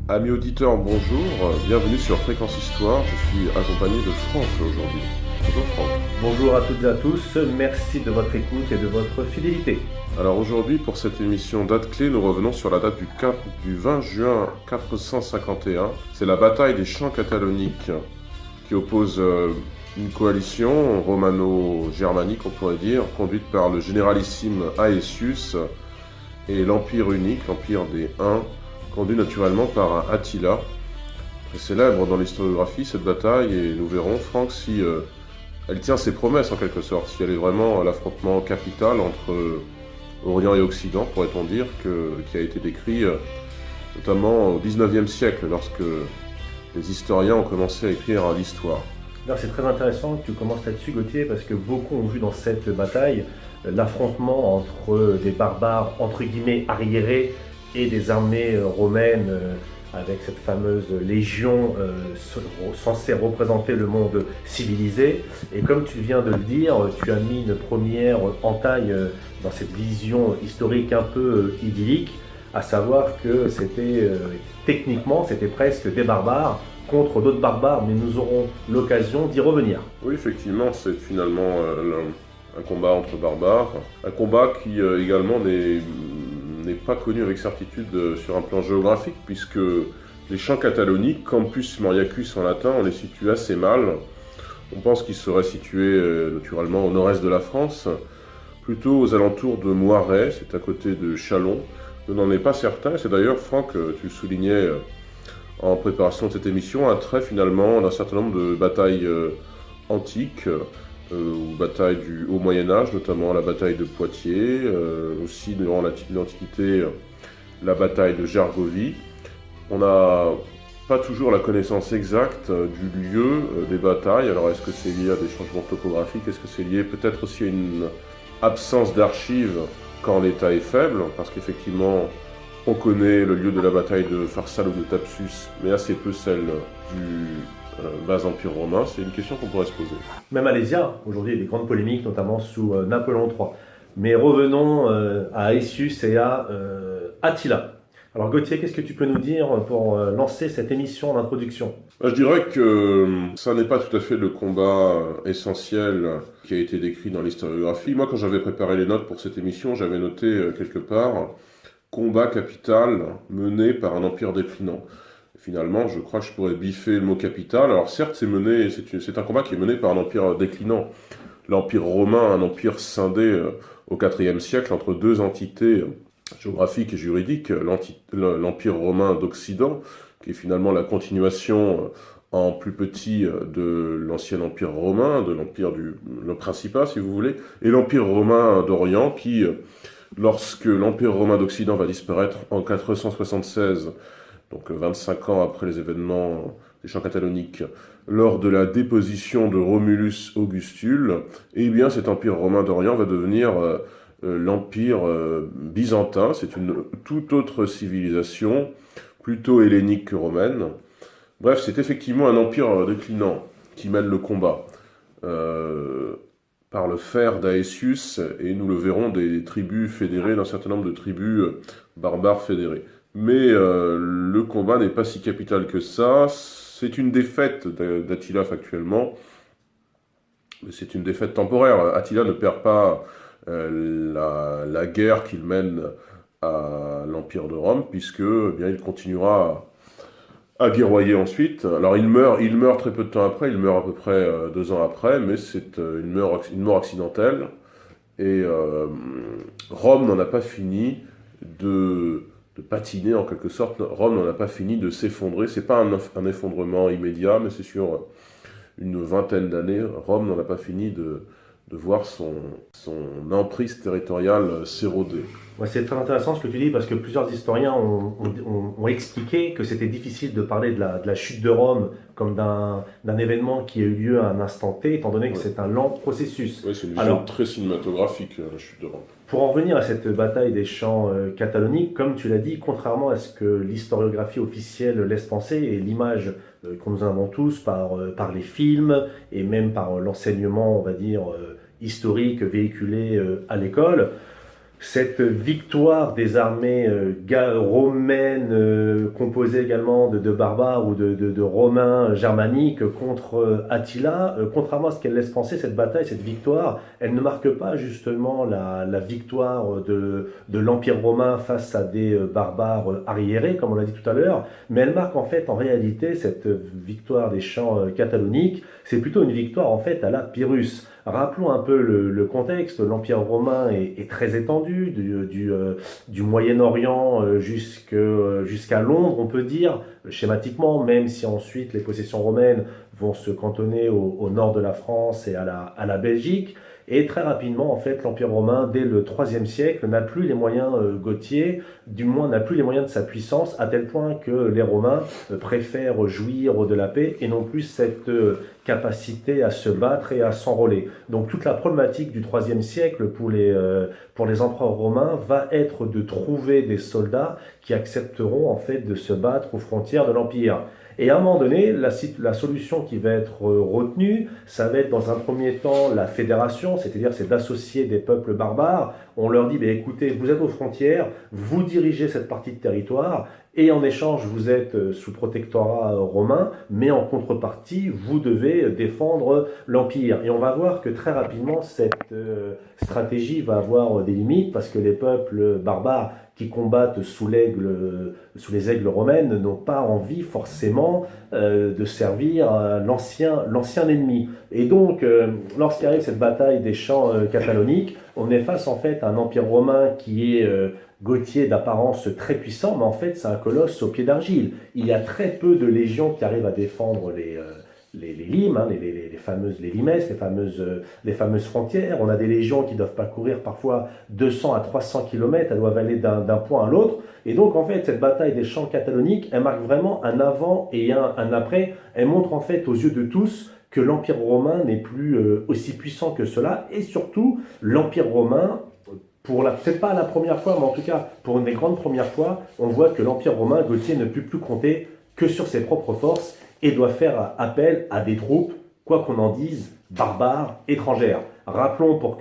Amis auditeurs, bonjour, bienvenue sur Fréquence Histoire, je suis accompagné de Franck aujourd'hui. Bonjour Franck. Bonjour à toutes et à tous, merci de votre écoute et de votre fidélité. Alors aujourd'hui, pour cette émission date clé, nous revenons sur la date du 20 juin 451. C'est la bataille des champs cataloniques qui oppose une coalition romano-germanique, on pourrait dire, conduite par le généralissime Aetius et l'Empire unique, l'Empire des Huns, conduit naturellement par Attila. Très célèbre dans l'historiographie cette bataille, et nous verrons, Franck, si elle tient ses promesses en quelque sorte, si elle est vraiment l'affrontement capital entre Orient et Occident, pourrait-on dire, qui a été décrit notamment au XIXe siècle, lorsque les historiens ont commencé à écrire l'histoire. Alors c'est très intéressant que tu commences là-dessus, Gauthier, parce que beaucoup ont vu dans cette bataille l'affrontement entre des barbares entre guillemets arriérés et des armées romaines avec cette fameuse légion censée représenter le monde civilisé. Et comme tu viens de le dire, tu as mis une première entaille dans cette vision historique un peu idyllique, à savoir que c'était techniquement, c'était presque des barbares contre d'autres barbares, mais nous aurons l'occasion d'y revenir. Oui, effectivement, c'est finalement un combat entre barbares, un combat qui également n'est pas connu avec certitude sur un plan géographique, puisque les champs cataloniques, Campus Moriacus en latin, on les situe assez mal. On pense qu'ils seraient situés naturellement au nord-est de la France, plutôt aux alentours de Moiret, c'est à côté de Châlons. Je n'en ai pas certain, c'est d'ailleurs, Franck, tu le soulignais en préparation de cette émission, un trait finalement d'un certain nombre de batailles antiques, ou batailles du Haut Moyen-Âge, notamment la bataille de Poitiers, aussi durant l'Antiquité, la bataille de Gergovie. On n'a pas toujours la connaissance exacte du lieu des batailles. Alors est-ce que c'est lié à des changements topographiques? Est-ce que c'est lié peut-être aussi à une absence d'archives quand l'État est faible? Parce qu'effectivement, on connaît le lieu de la bataille de Pharsale ou de Thapsus, mais assez peu celle du bas empire romain. C'est une question qu'on pourrait se poser. Même Alésia, aujourd'hui, il y a des grandes polémiques, notamment sous Napoléon III. Mais revenons à Aetius et à Attila. Alors Gauthier, qu'est-ce que tu peux nous dire pour lancer cette émission en introduction? Je dirais que ça n'est pas tout à fait le combat essentiel qui a été décrit dans l'historiographie. Moi, quand j'avais préparé les notes pour cette émission, j'avais noté quelque part combat capital mené par un empire déclinant. Finalement, je crois que je pourrais biffer le mot capital. Alors certes, c'est un combat qui est mené par un empire déclinant. L'empire romain, un empire scindé au IVe siècle entre deux entités géographiques et juridiques. L'empire romain d'Occident, qui est finalement la continuation en plus petit de l'ancien empire romain, de le Principat si vous voulez, et l'empire romain d'Orient qui, lorsque l'empire romain d'Occident va disparaître en 476, donc 25 ans après les événements des champs cataloniques, lors de la déposition de Romulus Augustule, eh bien cet empire romain d'Orient va devenir l'empire byzantin. C'est une toute autre civilisation, plutôt hellénique que romaine. Bref, c'est effectivement un empire déclinant qui mène le combat par le fer d'Aetius, et nous le verrons, des tribus fédérées, d'un certain nombre de tribus barbares fédérées. Mais le combat n'est pas si capital que ça. C'est une défaite d'Attila factuellement, mais c'est une défaite temporaire. Attila ne perd pas la guerre qu'il mène à l'Empire de Rome, puisque eh bien, il continuera à guerroyer ensuite. Alors il meurt très peu de temps après, il meurt à peu près 2 ans après, mais c'est une mort accidentelle. Et Rome n'en a pas fini de patiner en quelque sorte. Rome n'en a pas fini de s'effondrer. C'est pas un effondrement immédiat, mais c'est sur une vingtaine d'années. Rome n'en a pas fini de voir son emprise territoriale s'éroder. Ouais, c'est très intéressant ce que tu dis, parce que plusieurs historiens ont expliqué que c'était difficile de parler de la chute de Rome comme d'un événement qui a eu lieu à un instant T, étant donné que c'est un lent processus. Oui, c'est une vision très cinématographique, la chute de Rome. Pour en revenir à cette bataille des champs cataloniques, comme tu l'as dit, contrairement à ce que l'historiographie officielle laisse penser, et l'image que nous avons tous par les films, et même par l'enseignement, on va dire, historique véhiculé à l'école, cette victoire des armées romaines, composées également de barbares ou de Romains germaniques contre Attila, contrairement à ce qu'elle laisse penser, cette bataille, cette victoire, elle ne marque pas justement la victoire de l'Empire romain face à des barbares arriérés, comme on l'a dit tout à l'heure, mais elle marque en fait en réalité cette victoire des champs cataloniques, c'est plutôt une victoire en fait à la Pyrrhus. Rappelons un peu le contexte. L'Empire romain est très étendu, du Moyen-Orient jusqu'à Londres, on peut dire, schématiquement, même si ensuite les possessions romaines vont se cantonner au nord de la France et à la Belgique. Et très rapidement, en fait, l'Empire romain, dès le IIIe siècle, n'a plus les moyens gautiers, du moins n'a plus les moyens de sa puissance, à tel point que les Romains préfèrent jouir de la paix et non plus cette capacité à se battre et à s'enrôler. Donc toute la problématique du IIIe siècle pour les empereurs romains va être de trouver des soldats qui accepteront en fait de se battre aux frontières de l'Empire. Et à un moment donné, la solution qui va être retenue, ça va être dans un premier temps la fédération, c'est-à-dire c'est d'associer des peuples barbares. On leur dit, écoutez, vous êtes aux frontières, vous dirigez cette partie de territoire, et en échange, vous êtes sous protectorat romain, mais en contrepartie, vous devez défendre l'Empire. Et on va voir que très rapidement, cette stratégie va avoir des limites, parce que les peuples barbares qui combattent sous les aigles romaines n'ont pas envie forcément de servir l'ancien ennemi. Et donc, lorsqu'arrive cette bataille des champs cataloniques, on est face en fait à un empire romain qui est Gauthier d'apparence très puissant, mais en fait c'est un colosse au pied d'argile. Il y a très peu de légions qui arrivent à défendre les limes, hein, les limes, les fameuses frontières. On a des légions qui doivent parcourir parfois 200 à 300 km, elles doivent aller d'un point à l'autre. Et donc en fait cette bataille des champs cataloniques, elle marque vraiment un avant et un après. Elle montre en fait aux yeux de tous que l'Empire romain n'est plus aussi puissant que cela, et surtout l'Empire romain, peut-être pas la première fois, mais en tout cas pour une des grandes premières fois, on voit que l'Empire romain, Gauthier, ne peut plus compter que sur ses propres forces et doit faire appel à des troupes, quoi qu'on en dise, barbares, étrangères. Rappelons pour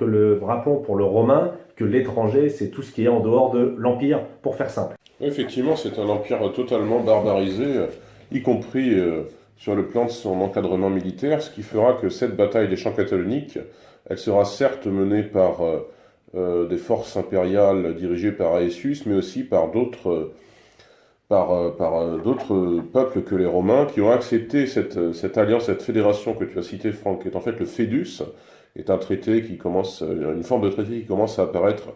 le romain que l'étranger, c'est tout ce qui est en dehors de l'Empire, pour faire simple. Effectivement, c'est un empire totalement barbarisé, y compris sur le plan de son encadrement militaire, ce qui fera que cette bataille des champs cataloniques, elle sera certes menée par des forces impériales dirigées par Aetius, mais aussi par d'autres peuples que les Romains, qui ont accepté cette alliance, cette fédération que tu as citée, Franck, qui est en fait le Fédus, est un traité une forme de traité qui commence à apparaître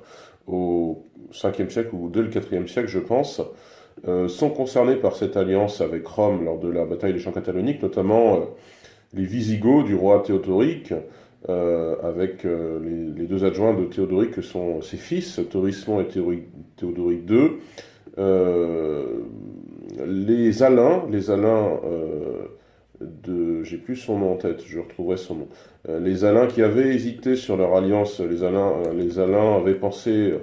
au 5e siècle ou dès le 4e siècle, je pense, sont concernés par cette alliance avec Rome lors de la bataille des champs cataloniques, notamment les Visigoths du roi Théodoric, avec les deux adjoints de Théodoric que sont ses fils, Thorismond et Théodoric II, les Alains j'ai plus son nom en tête, je retrouverai son nom. Les Alains qui avaient hésité sur leur alliance, les Alains avaient pensé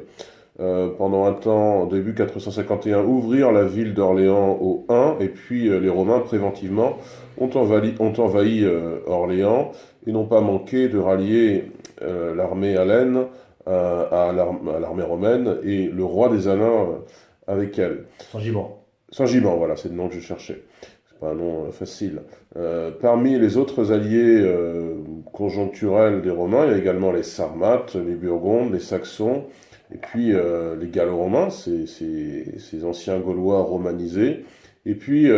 pendant un temps, début 451, ouvrir la ville d'Orléans aux Huns, et puis les Romains préventivement ont envahi Orléans et n'ont pas manqué de rallier l'armée hellène à l'armée romaine et le roi des Alains avec elle. Saint-Gimand, voilà, c'est le nom que je cherchais. C'est pas un nom facile. Parmi les autres alliés conjoncturels des Romains, il y a également les Sarmates, les Burgondes, les Saxons, et puis les Gallo-Romains, ces anciens Gaulois romanisés. Et puis,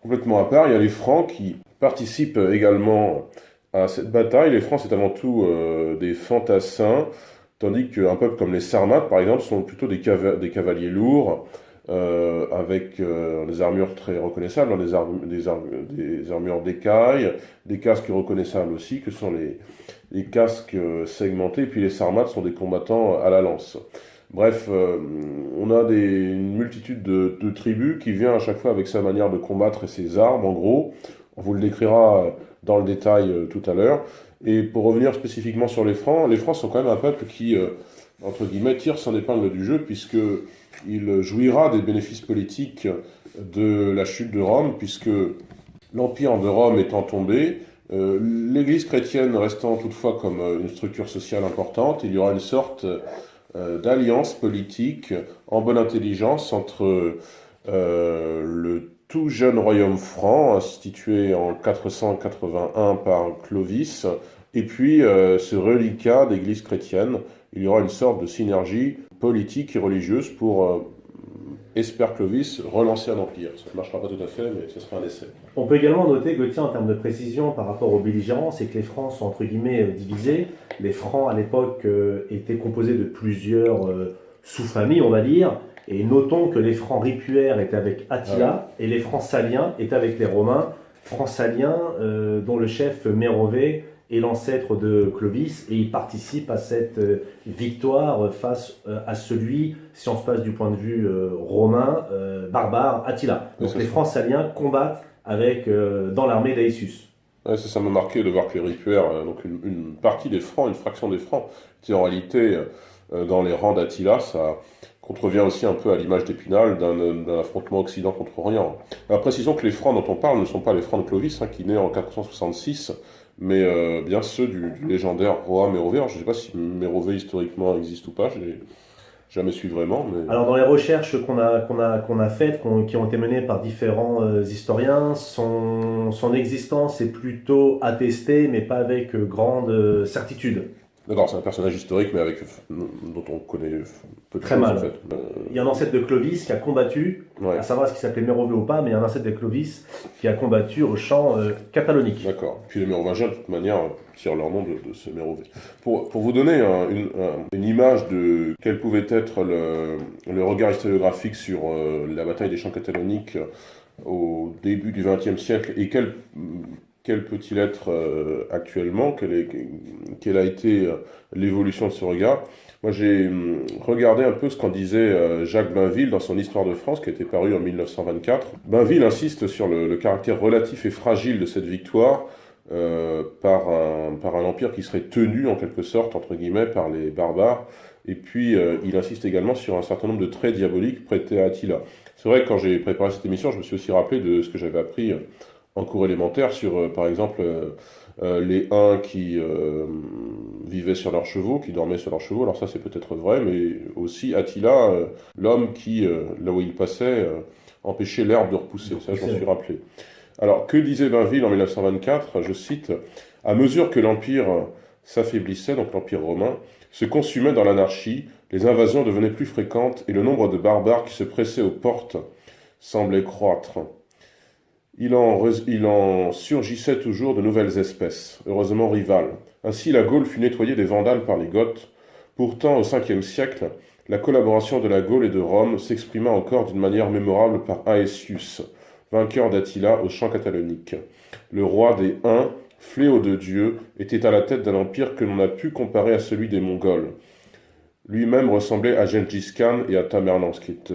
complètement à part, il y a les Francs qui participent également à cette bataille. Les Francs, c'est avant tout des fantassins, tandis qu'un peuple comme les Sarmates, par exemple, sont plutôt des cavaliers lourds, avec des armures très reconnaissables, des armures d'écailles, des casques reconnaissables aussi, que sont les casques segmentés, puis les Sarmates sont des combattants à la lance. Bref, on a une multitude de tribus qui vient à chaque fois avec sa manière de combattre et ses armes, en gros. On vous le décrira dans le détail tout à l'heure. Et pour revenir spécifiquement sur les Francs sont quand même un peuple qui, entre guillemets, tire son épingle du jeu, puisqu'il jouira des bénéfices politiques de la chute de Rome, puisque l'Empire de Rome étant tombé, l'Église chrétienne restant toutefois comme une structure sociale importante, il y aura une sorte d'alliance politique en bonne intelligence entre le tout jeune royaume franc, institué en 481 par Clovis, et puis ce reliquat d'église chrétienne. Il y aura une sorte de synergie politique et religieuse pour, espère Clovis, relancer un empire. Ça ne marchera pas tout à fait, mais ce sera un essai. On peut également noter, Gauthier, en termes de précision par rapport aux belligérants, c'est que les Francs sont entre guillemets divisés. Les Francs à l'époque étaient composés de plusieurs sous-familles, on va dire. Et notons que les Francs ripuaires étaient avec Attila et les Francs saliens étaient avec les Romains. Francs saliens dont le chef Mérové est l'ancêtre de Clovis et il participe à cette victoire face à celui, si on se passe du point de vue romain, barbare, Attila. Donc les Francs saliens combattent dans l'armée d'Aetius. Ouais, ça m'a marqué de voir que les ripuaires, donc une partie des Francs, une fraction des Francs, étaient en réalité dans les rangs d'Attila. Ça contrevient aussi un peu à l'image d'Épinal d'un affrontement Occident contre Orient. Alors, précisons que les Francs dont on parle ne sont pas les Francs de Clovis, qui naît en 466, mais bien ceux du légendaire roi Mérové. Alors, je ne sais pas si Mérové historiquement existe ou pas, je l'ai jamais su vraiment. Mais... Alors dans les recherches qu'on a faites, qui ont été menées par différents historiens, son existence est plutôt attestée, mais pas avec grande certitude. D'accord, c'est un personnage historique, mais dont on connaît peu de Très choses, mal. en fait. Il y a un ancêtre de Clovis qui a combattu, à savoir ce qui s'appelait Mérové ou pas, mais il y a un ancêtre de Clovis qui a combattu au champ catalonique. D'accord. Puis les Mérovingiens, de toute manière, tirent leur nom de ce Mérové. Pour vous donner une image de quel pouvait être le regard historiographique sur la bataille des champs cataloniques au début du XXe siècle, et quel peut-il être actuellement, quelle a été l'évolution de ce regard. Moi, j'ai regardé un peu ce qu'en disait Jacques Bainville dans son Histoire de France, qui a été paru en 1924. Bainville insiste sur le caractère relatif et fragile de cette victoire par un empire qui serait tenu, en quelque sorte, entre guillemets, par les barbares. Et puis, il insiste également sur un certain nombre de traits diaboliques prêtés à Attila. C'est vrai que quand j'ai préparé cette émission, je me suis aussi rappelé de ce que j'avais appris en cours élémentaire sur, par exemple, les Huns qui vivaient sur leurs chevaux, qui dormaient sur leurs chevaux. Alors ça, c'est peut-être vrai, mais aussi Attila, l'homme qui, là où il passait, empêchait l'herbe de repousser. Ça, je m'en suis rappelé. Alors, que disait Bainville en 1924 ? Je cite, « À mesure que l'Empire s'affaiblissait, donc l'Empire romain, se consumait dans l'anarchie, les invasions devenaient plus fréquentes et le nombre de barbares qui se pressaient aux portes semblait croître. Il en surgissait toujours de nouvelles espèces, heureusement rivales. Ainsi, la Gaule fut nettoyée des Vandales par les Goths. Pourtant, au Ve siècle, la collaboration de la Gaule et de Rome s'exprima encore d'une manière mémorable par Aetius, vainqueur d'Attila au champ catalonique. Le roi des Huns, fléau de Dieu, était à la tête d'un empire que l'on a pu comparer à celui des Mongols. Lui-même ressemblait à Gengis Khan et à Tamerlan, ce qui est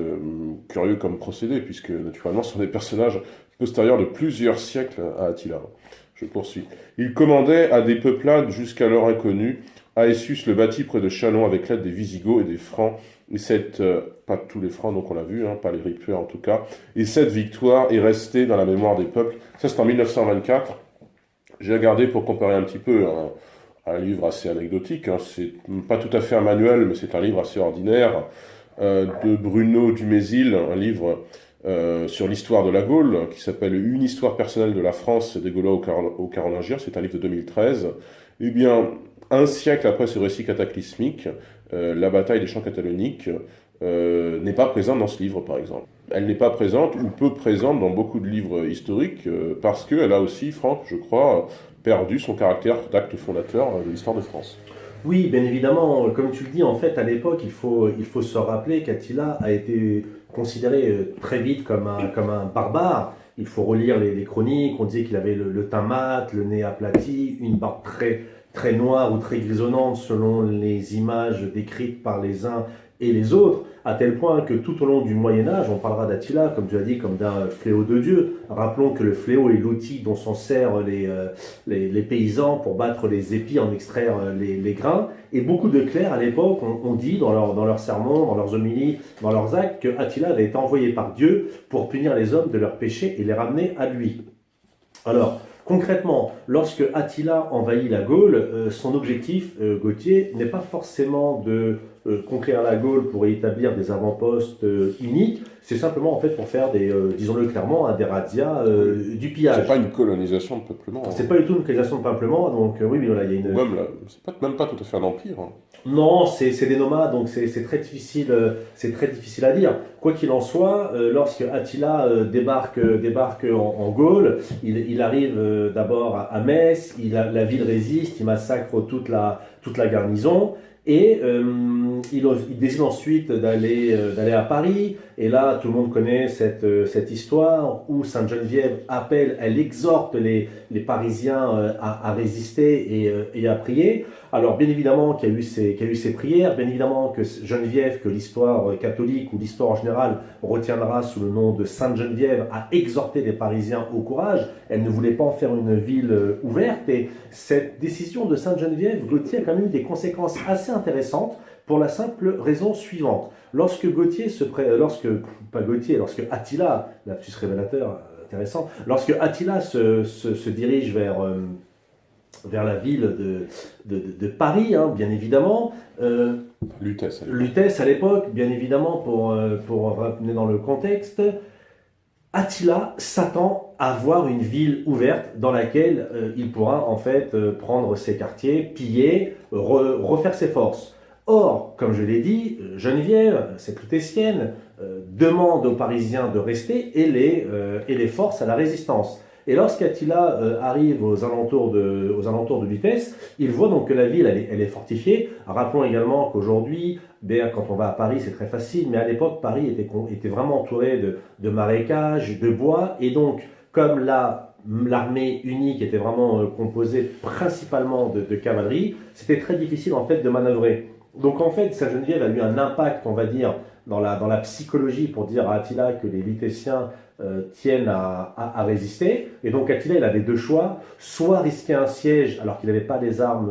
curieux comme procédé, puisque naturellement ce sont des personnages postérieurs de plusieurs siècles à Attila. Je poursuis. Il commandait à des peuplades jusqu'alors inconnues. Aetius le bâtit près de Châlons avec l'aide des Visigoths et des Francs. Et pas tous les Francs, donc on l'a vu, pas les ripuaires en tout cas. Et cette victoire est restée dans la mémoire des peuples. Ça, c'est en 1924. J'ai regardé pour comparer un petit peu un livre assez anecdotique. C'est pas tout à fait un manuel, mais c'est un livre assez ordinaire de Bruno Dumézil, un livre sur l'histoire de la Gaule, qui s'appelle Une histoire personnelle de la France des Gaulois aux Carolingiens. C'est un livre de 2013. Eh bien, un siècle après ce récit cataclysmique, la bataille des champs cataloniques n'est pas présente dans ce livre, par exemple. Elle n'est pas présente, ou peu présente dans beaucoup de livres historiques, parce qu'elle a aussi, Franck, je crois, perdu son caractère d'acte fondateur de l'histoire de France. Oui, bien évidemment, comme tu le dis, en fait, à l'époque, il faut se rappeler qu'Attila a été considéré très vite comme un barbare. Il faut relire les chroniques, on disait qu'il avait le teint mat, le nez aplati, une barbe très noire ou très grisonnante selon les images décrites par les uns et les autres, à tel point que tout au long du Moyen-Âge, on parlera d'Attila, comme tu as dit, comme d'un fléau de Dieu. Rappelons que le fléau est l'outil dont s'en servent les paysans pour battre les épis, en extraire les grains. Et beaucoup de clercs, à l'époque, ont dit dans leurs sermons, dans leurs homélies, dans leurs actes, que Attila avait été envoyé par Dieu pour punir les hommes de leurs péchés et les ramener à lui. Alors, concrètement, lorsque Attila envahit la Gaule, son objectif, Gauthier, n'est pas forcément de conquérir la Gaule pour y établir des avant-postes uniques, c'est simplement en fait pour faire disons-le clairement, des razzias, du pillage. C'est pas une colonisation de peuplement. C'est pas du tout une colonisation de peuplement, donc oui, mais voilà, il y a une... Même là, même pas tout à fait un empire. Non, c'est des nomades, donc c'est très difficile à dire. Quoi qu'il en soit, lorsque Attila débarque en Gaule, il arrive d'abord à Metz, la ville résiste, il massacre toute la garnison. Et il décide ensuite d'aller à Paris. Et là, tout le monde connaît cette histoire où Sainte-Geneviève elle exhorte les Parisiens à résister et à prier. Alors, bien évidemment qu'il y a eu ces prières, bien évidemment que Geneviève, que l'histoire catholique ou l'histoire en général retiendra sous le nom de Sainte-Geneviève, a exhorté les Parisiens au courage. Elle ne voulait pas en faire une ville ouverte. Et cette décision de Sainte-Geneviève, Gauthier a quand même eu des conséquences assez intéressantes pour la simple raison suivante. Lorsque Attila, lapsus révélateur intéressant, lorsque Attila se dirige vers la ville de Paris, hein, bien évidemment. Lutèce à l'époque, bien évidemment, pour ramener dans le contexte. Attila s'attend à voir une ville ouverte dans laquelle il pourra en fait prendre ses quartiers, piller, refaire ses forces. Or, comme je l'ai dit, Geneviève, cette lutétienne, demande aux Parisiens de rester et les force à la résistance. Et lorsqu'Attila arrive aux alentours de Lutèce, il voit donc que la ville elle est fortifiée. Rappelons également qu'aujourd'hui, quand on va à Paris, c'est très facile, mais à l'époque, Paris était vraiment entouré de marécages, de bois, et donc, comme l'armée unique était vraiment composée principalement de cavalerie, c'était très difficile en fait de manœuvrer. Donc en fait, Sainte-Geneviève a eu un impact, on va dire, dans la psychologie pour dire à Attila que les Lutétiens tiennent à résister. Et donc Attila, il avait deux choix, soit risquer un siège alors qu'il n'avait pas les armes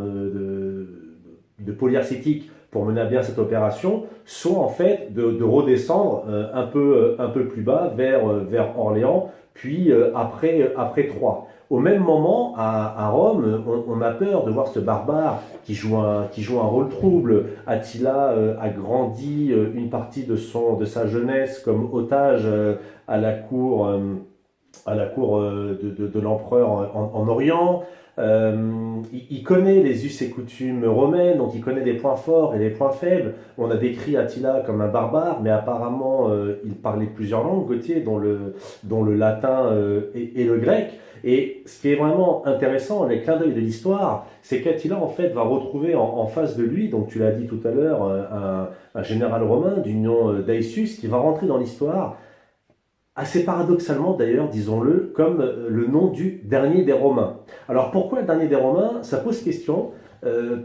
de polyarctique pour mener à bien cette opération, soit en fait de redescendre un peu plus bas vers Orléans, puis après Troyes. Au même moment, à Rome, on a peur de voir ce barbare qui joue un rôle trouble. Attila a grandi une partie de sa jeunesse comme otage à la cour de l'empereur en Orient. Il connaît les us et coutumes romaines, donc il connaît les points forts et les points faibles. On a décrit Attila comme un barbare, mais apparemment il parlait plusieurs langues, Gauthier, dont le latin et le grec. Et ce qui est vraiment intéressant, les clins d'œil de l'histoire, c'est qu'Attila en fait va retrouver en face de lui, donc tu l'as dit tout à l'heure, un général romain du nom d'Aetius qui va rentrer dans l'histoire, assez paradoxalement d'ailleurs, disons-le, comme le nom du dernier des Romains. Alors pourquoi le dernier des Romains? Ça pose question,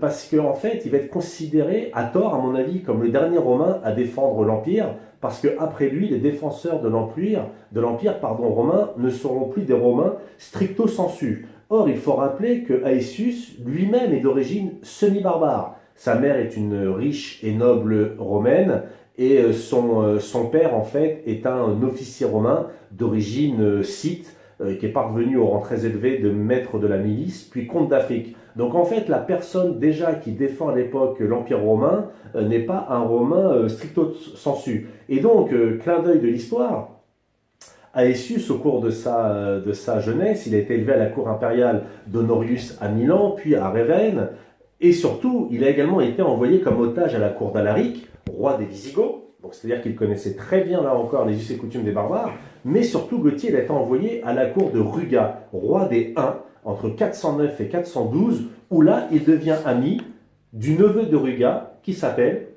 parce qu'en fait il va être considéré, à tort à mon avis, comme le dernier Romain à défendre l'Empire, parce qu'après lui, les défenseurs de l'Empire romain ne seront plus des Romains stricto sensu. Or, il faut rappeler que Aetius lui-même est d'origine semi-barbare. Sa mère est une riche et noble romaine, et son père, en fait, est un officier romain d'origine scythe, qui est parvenu au rang très élevé de maître de la milice, puis comte d'Afrique. Donc en fait, la personne déjà qui défend à l'époque l'Empire romain n'est pas un Romain stricto sensu. Et donc, clin d'œil de l'histoire, Aetius, au cours de sa jeunesse, il a été élevé à la cour impériale d'Honorius à Milan, puis à Ravenne, et surtout, il a également été envoyé comme otage à la cour d'Alaric, roi des Visigoths. Donc c'est-à-dire qu'il connaissait très bien, là encore, les us et coutumes des barbares, mais surtout, Gauthier, il a été envoyé à la cour de Ruga, roi des Huns, entre 409 et 412, où là, il devient ami du neveu de Ruga, qui s'appelle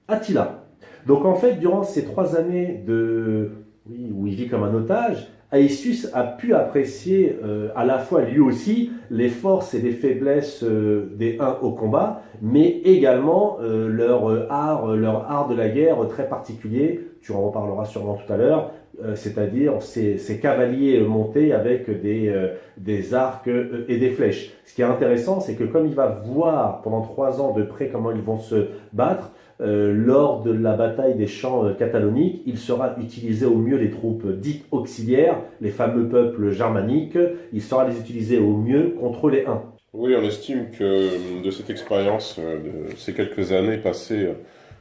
Attila. Donc en fait, durant ces 3 années où il vit comme un otage, Aetius a pu apprécier à la fois lui aussi les forces et les faiblesses des Huns au combat, mais également leur art de la guerre très particulier, tu en reparleras sûrement tout à l'heure, c'est-à-dire ces cavaliers montés avec des arcs et des flèches. Ce qui est intéressant, c'est que comme il va voir pendant 3 ans de près comment ils vont se battre, lors de la bataille des champs cataloniques, il sera utilisé au mieux les troupes dites auxiliaires, les fameux peuples germaniques, il sera les utiliser au mieux contre les Huns. Oui, on estime que de cette expérience, de ces quelques années passées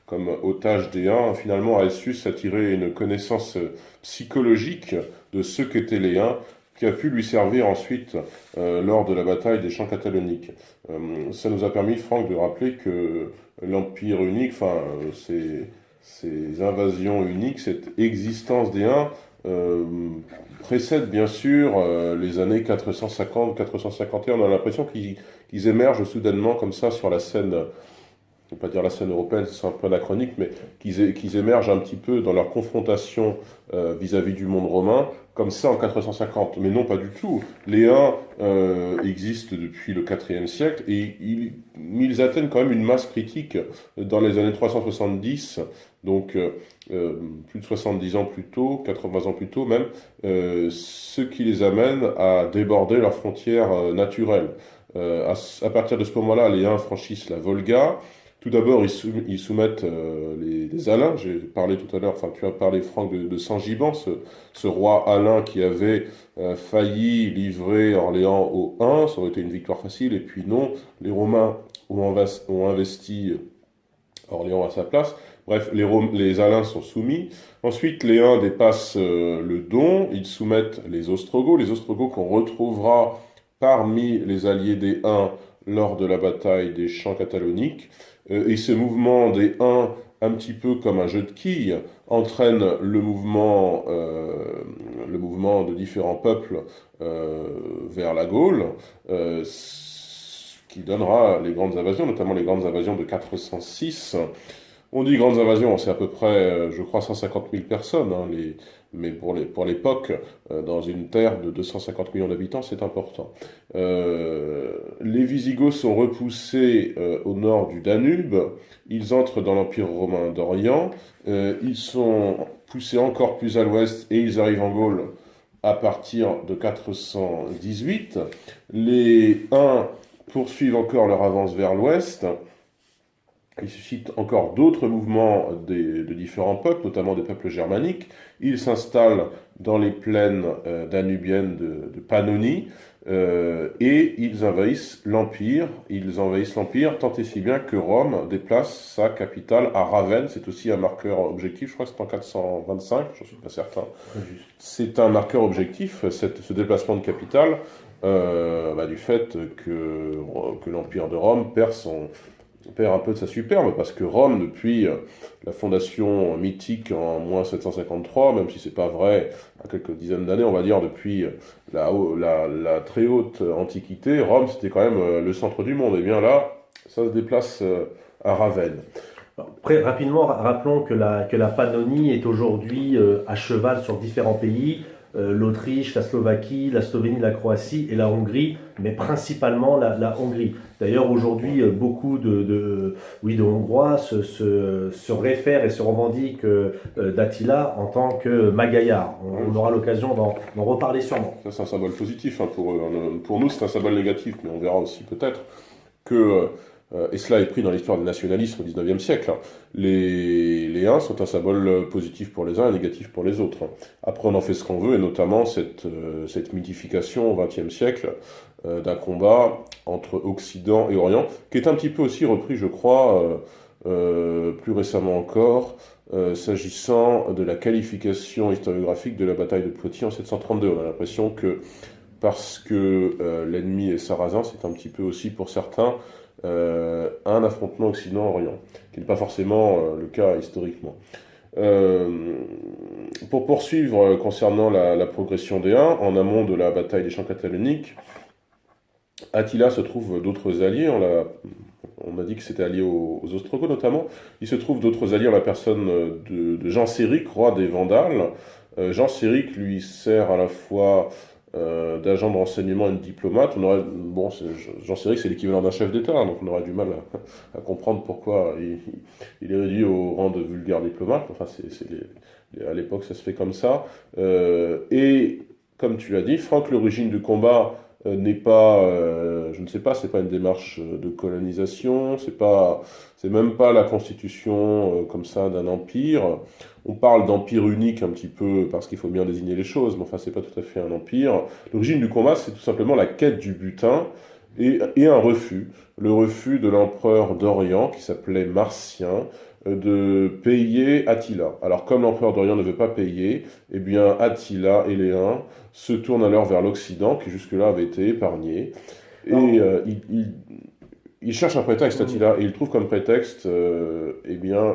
comme otage des Huns, finalement a su s'attirer une connaissance psychologique de ce qu'étaient les Huns, qui a pu lui servir ensuite lors de la bataille des Champs cataloniques. Ça nous a permis, Franck, de rappeler que l'Empire unique, ces invasions uniques, cette existence des Huns, précède bien sûr les années 450-451. On a l'impression qu'ils émergent soudainement comme ça sur la scène, je ne vais pas dire la scène européenne, c'est un peu anachronique, mais qu'ils émergent un petit peu dans leur confrontation vis-à-vis du monde romain, comme ça en 450. Mais non, pas du tout. Les Huns existent depuis le IVe siècle et ils atteignent quand même une masse critique dans les années 370, donc plus de 70 ans plus tôt, 80 ans plus tôt même, ce qui les amène à déborder leurs frontières naturelles. À partir de ce moment-là, les Huns franchissent la Volga. Tout d'abord, ils soumettent les Alains. J'ai parlé tout à l'heure, enfin tu as parlé, Franck, de Saint-Giban, ce roi Alain qui avait failli livrer Orléans aux Huns. Ça aurait été une victoire facile, et puis non, les Romains ont investi Orléans à sa place. Bref, les Alains sont soumis. Ensuite, les Huns dépassent le Don, ils soumettent les Ostrogoths qu'on retrouvera parmi les alliés des Huns lors de la bataille des Champs cataloniques. Et ce mouvement des Huns, un petit peu comme un jeu de quilles, entraîne le mouvement de différents peuples vers la Gaule, qui donnera les grandes invasions, notamment les grandes invasions de 406. On dit grandes invasions, c'est à peu près, je crois, 150 000 personnes, hein, mais pour l'époque, dans une terre de 250 millions d'habitants, c'est important. Les Visigoths sont repoussés au nord du Danube, ils entrent dans l'Empire romain d'Orient, ils sont poussés encore plus à l'ouest et ils arrivent en Gaule à partir de 418. Les Huns poursuivent encore leur avance vers l'ouest. Ils suscitent encore d'autres mouvements de différents peuples, notamment des peuples germaniques. Ils s'installent dans les plaines danubiennes de Pannonie et ils envahissent l'Empire. Ils envahissent l'Empire tant et si bien que Rome déplace sa capitale à Ravenne. C'est aussi un marqueur objectif, je crois que c'est en 425, je ne suis pas certain. C'est un marqueur objectif, ce déplacement de capitale, du fait que l'Empire de Rome perd un peu de sa superbe, parce que Rome, depuis la fondation mythique en moins 753, même si c'est pas vrai, à quelques dizaines d'années, on va dire, depuis la très haute Antiquité, Rome, c'était quand même le centre du monde. Et bien là, ça se déplace à Ravenne. Rapidement, rappelons que la Pannonie est aujourd'hui à cheval sur différents pays, l'Autriche, la Slovaquie, la Slovénie, la Croatie et la Hongrie, mais principalement la Hongrie. D'ailleurs, aujourd'hui, beaucoup de Hongrois se réfèrent et se revendiquent d'Attila en tant que Magaillard. On aura l'occasion d'en reparler sûrement. Ça, c'est un symbole positif hein, pour eux. Pour nous, c'est un symbole négatif, mais on verra aussi peut-être que, et cela est pris dans l'histoire du nationalisme au XIXe siècle, hein, les Huns sont un symbole positif pour les uns et négatif pour les autres. Après, on en fait ce qu'on veut, et notamment cette mythification au XXe siècle d'un combat entre Occident et Orient, qui est un petit peu aussi repris, je crois, plus récemment encore, s'agissant de la qualification historiographique de la bataille de Poitiers en 732. On a l'impression que, parce que l'ennemi est sarrasin, c'est un petit peu aussi pour certains un affrontement Occident-Orient, qui n'est pas forcément le cas historiquement. Pour poursuivre concernant la progression des Huns, en amont de la bataille des Champs cataloniques, Attila se trouve d'autres alliés. On a dit que c'était allié aux Ostrogoths notamment. Il se trouve d'autres alliés en la personne de Jean Séric, roi des Vandales. Jean Séric lui sert à la fois d'agent de renseignement et de diplomate. Jean Séric, c'est l'équivalent d'un chef d'État, donc on aurait du mal à comprendre pourquoi il est réduit au rang de vulgaire diplomate. Enfin, à l'époque, ça se fait comme ça. Et comme tu l'as dit, Franck, l'origine du combat n'est pas, je ne sais pas, c'est pas une démarche de colonisation, c'est même pas la constitution comme ça d'un empire. On parle d'empire unique un petit peu parce qu'il faut bien désigner les choses, mais enfin c'est pas tout à fait un empire. L'origine du combat, c'est tout simplement la quête du butin et un refus, le refus de l'empereur d'Orient qui s'appelait Marcien, de payer Attila. Alors comme l'empereur d'Orient ne veut pas payer, eh bien Attila et les Huns se tournent alors vers l'Occident, qui jusque-là avait été épargné, et il cherche un prétexte, Attila, et il trouve comme prétexte eh bien,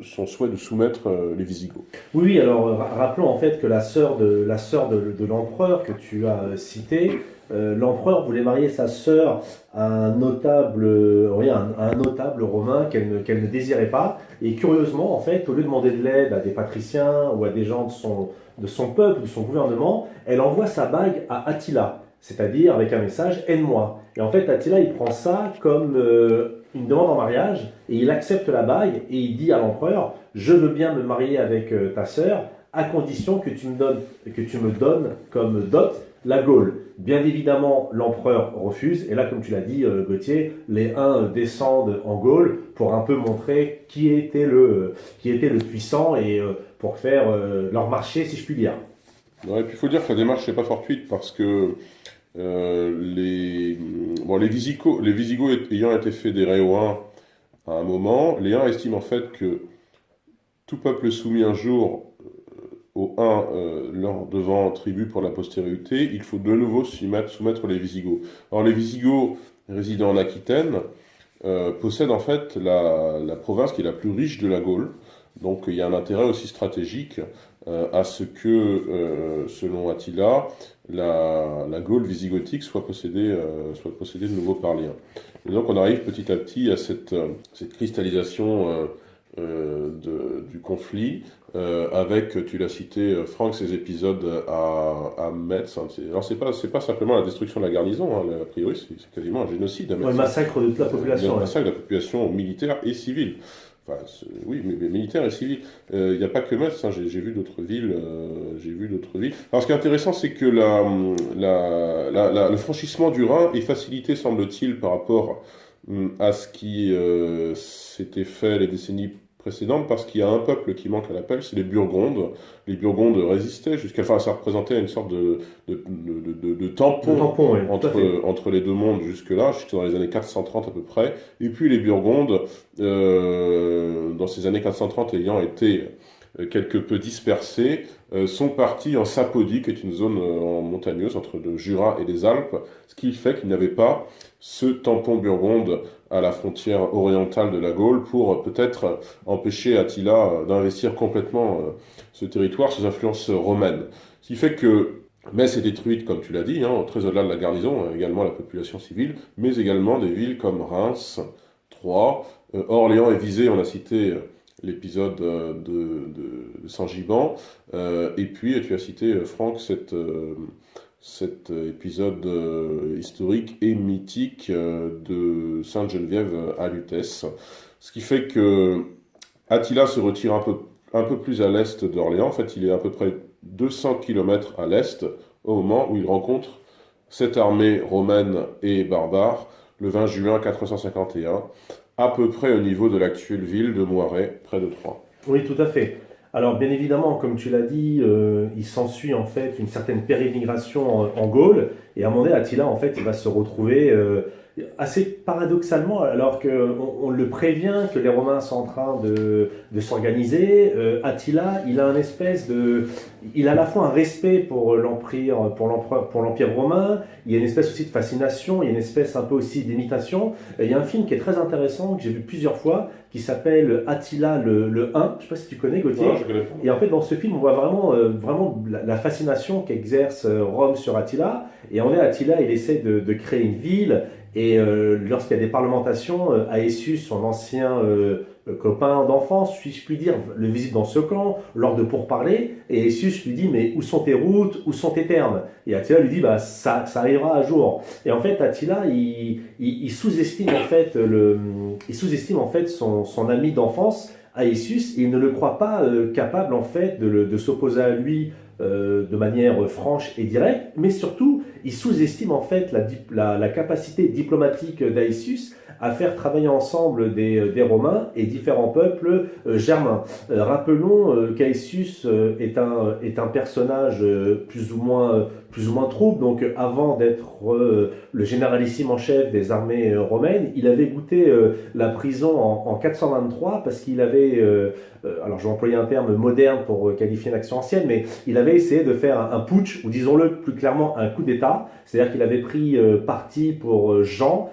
son souhait de soumettre les Visigoths. Oui, alors rappelons en fait que la sœur de l'empereur que tu as cité, l'empereur voulait marier sa sœur à un notable, un notable romain qu'elle ne désirait pas. Et curieusement, en fait, au lieu de demander de l'aide à des patriciens ou à des gens de son peuple, de son gouvernement, elle envoie sa bague à Attila, c'est-à-dire avec un message « aide-moi ». Et en fait, Attila, il prend ça comme une demande en mariage et il accepte la bague et il dit à l'empereur « je veux bien me marier avec ta sœur à condition que tu me donnes comme dot la Gaule ». Bien évidemment, l'empereur refuse et là, comme tu l'as dit, Gauthier, les Huns descendent en Gaule pour un peu montrer qui était le puissant et pour faire leur marché, si je puis dire. Ouais, et puis il faut dire que la démarche n'est pas fortuite parce que les Visigoths ayant été fédérés aux Huns à un moment, les Huns estiment en fait que tout peuple soumis un jour aux Huns leur devant tribut pour la postérité, il faut de nouveau soumettre les Visigoths. Alors les Visigoths résidant en Aquitaine possèdent en fait la province qui est la plus riche de la Gaule. Donc il y a un intérêt aussi stratégique à ce que, selon Attila, la Gaule visigothique soit possédée de nouveau par les Huns. Et donc on arrive petit à petit à cette cristallisation du conflit, avec, tu l'as cité, Franck, ces épisodes à Metz. Hein, alors c'est pas simplement la destruction de la garnison, hein, a priori c'est quasiment un génocide à Metz. Le massacre de toute la population. Le massacre de la population militaire et civile. Enfin, oui, mais militaire et civil. Il n'y a pas que Metz, hein, j'ai vu d'autres villes. Alors, ce qui est intéressant, c'est que le franchissement du Rhin est facilité, semble-t-il, par rapport à ce qui s'était fait les décennies précédentes, parce qu'il y a un peuple qui manque à l'appel, c'est les Burgondes. Les Burgondes résistaient ça représentait une sorte de tampon Oui, entre les deux mondes jusque-là, jusque dans les années 430 à peu près. Et puis les Burgondes, dans ces années 430 ayant été quelque peu dispersés, sont partis en Sapodie, qui est une zone montagneuse entre le Jura et les Alpes, ce qui fait qu'il n'y avait pas ce tampon burgonde à la frontière orientale de la Gaule pour peut-être empêcher Attila d'investir complètement ce territoire sous influence romaine. Ce qui fait que Metz est détruite, comme tu l'as dit, hein, très au-delà de la garnison, également la population civile, mais également des villes comme Reims, Troyes, Orléans est visé, on a cité l'épisode de Saint-Giban, et puis tu as cité, Franck, cet épisode historique et mythique de Sainte-Geneviève à Lutèce. Ce qui fait que Attila se retire un peu plus à l'est d'Orléans. En fait, il est à peu près 200 km à l'est au moment où il rencontre cette armée romaine et barbare le 20 juin 451, à peu près au niveau de l'actuelle ville de Moiré, près de Troyes. Oui, tout à fait. Alors, bien évidemment, comme tu l'as dit, il s'ensuit en fait une certaine pérégrination en Gaule, et à un moment donné, Attila, en fait, il va se retrouver assez paradoxalement, alors qu'on le prévient que les Romains sont en train de s'organiser. Attila, il a il a à la fois un respect pour l'empire romain, il y a une espèce aussi de fascination, il y a une espèce un peu aussi d'imitation. Il y a un film qui est très intéressant, que j'ai vu plusieurs fois, qui s'appelle Attila le 1. Je ne sais pas si tu connais, Gauthier. Non, je connais pas. Et en fait, dans ce film, on voit vraiment la fascination qu'exerce Rome sur Attila. Et en fait, Attila, il essaie de créer une ville. Et lorsqu'il y a des parlementations, Aetius, son ancien copain d'enfance, si je puis dire, le visite dans ce camp lors de pourparlers. Et Aetius lui dit, mais où sont tes routes, où sont tes termes? Et Attila lui dit, bah ça arrivera un jour. Et en fait, Attila, il sous-estime en fait son ami d'enfance, Aetius, et il ne le croit pas capable en fait de s'opposer à lui de manière franche et directe, mais surtout, il sous-estime en fait la capacité diplomatique d'Aetius à faire travailler ensemble des Romains et différents peuples germains. Rappelons qu'Aetius est un personnage plus ou moins trouble. Donc, avant d'être le généralissime en chef des armées romaines, il avait goûté la prison en 423 parce qu'il avait, alors je vais employer un terme moderne pour qualifier une action ancienne, mais il avait essayé de faire un putsch, ou disons-le plus clairement un coup d'État, c'est-à-dire qu'il avait pris parti pour Jean,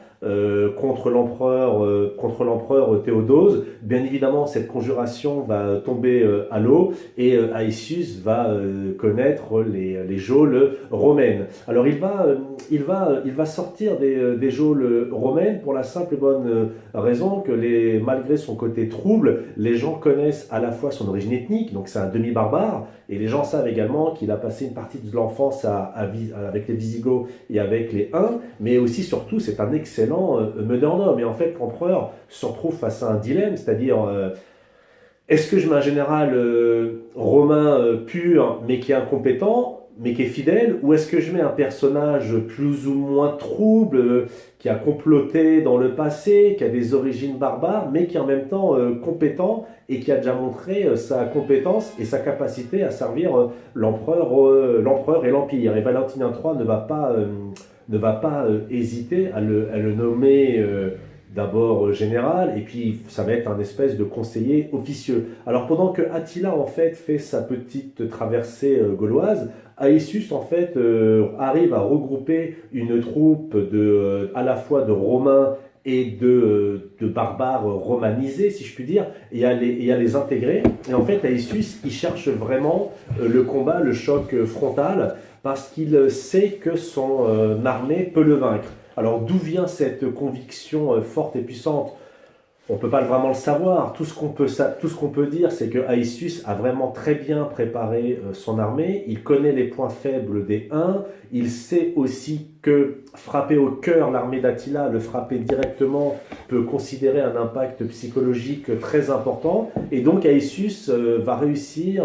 contre l'empereur Théodose. Bien évidemment, cette conjuration va tomber à l'eau et Aetius va connaître les geôles romaines. Alors il va sortir des geôles romaines pour la simple et bonne raison que malgré son côté trouble, les gens connaissent à la fois son origine ethnique, donc c'est un demi-barbare, et les gens savent également qu'il a passé une partie de l'enfance avec les Visigoths et avec les Huns, mais aussi surtout c'est un excellent meneur d'hommes. Et en fait, l'empereur se retrouve face à un dilemme, c'est-à-dire est-ce que je mets un général romain pur, mais qui est incompétent, mais qui est fidèle, ou est-ce que je mets un personnage plus ou moins trouble, qui a comploté dans le passé, qui a des origines barbares, mais qui est en même temps compétent et qui a déjà montré sa compétence et sa capacité à servir l'empereur et l'empire. Et Valentin III ne va pas hésiter à le nommer d'abord général, et puis ça va être un espèce de conseiller officieux. Alors pendant que Attila en fait fait sa petite traversée gauloise, Aetius en fait arrive à regrouper une troupe à la fois de Romains et de barbares romanisés, si je puis dire, et à les intégrer. Et en fait, Aetius, il cherche vraiment le combat, le choc frontal, parce qu'il sait que son armée peut le vaincre. Alors d'où vient cette conviction forte et puissante? On ne peut pas vraiment le savoir. Tout ce qu'on peut dire, c'est que Aetius a vraiment très bien préparé son armée. Il connaît les points faibles des Huns. Il sait aussi que frapper au cœur l'armée d'Attila, le frapper directement, peut considérer un impact psychologique très important. Et donc Aetius va réussir,